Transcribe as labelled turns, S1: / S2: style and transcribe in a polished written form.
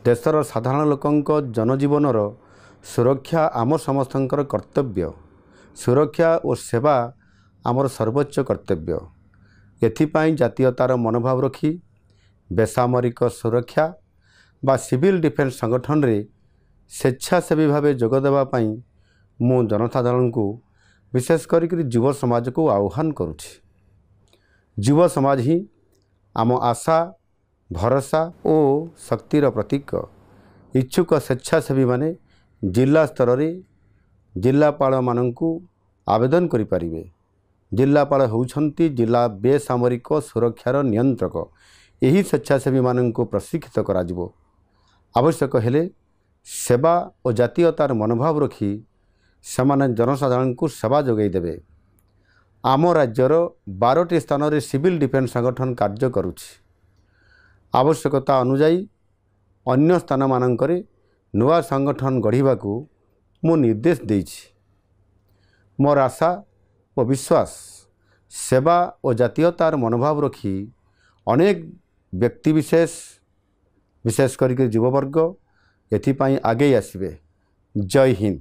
S1: देशर साधारण लोकंक जनजीवनर सुरक्षा आम समस्तंकर कर्तव्य। सुरक्षा और सेवा आमर सर्वोच्च कर्तव्य। एथिपाई जातीयतार मनोभाव रखी बेसामरिक सुरक्षा बा सिविल डिफेन्स संगठन रे स्वेच्छासेवी भाव जोगदेवाई मु जनसाधारण को विशेष कर युव समाज को आह्वान करुछि। युव समाज ही आम आशा भरोसा और शक्तिर प्रतीक। इच्छुक स्वेच्छासेवी माने जिला स्तर रे जिलापाल माननकु आवेदन करि परिबे। जिलापाल होउछंती जिला बेसामरिक सुरक्षार नियंत्रक। यही स्वेच्छासेवी माननकु प्रशिक्षित कराजिबो। आवश्यक हेले सेवा और जातीयतार मनोभाव रखी सेमाने जनसाधारण को सेवा जोगाई देबे। आम राज्यर 12टी स्थान रे सिविल डिफेन्स संगठन कार्य करुछि। आवश्यकता अनुजाई अन्य स्थान मानकरे नुआ संगठन गढ़िबाकू मु निर्देश देइछि। मोर आशा और विश्वास सेवा और जातीयतार मनोभाव रखी अनेक व्यक्ति विशेष करके युववर्ग एथिपाई आगे आसबे। जय हिंद।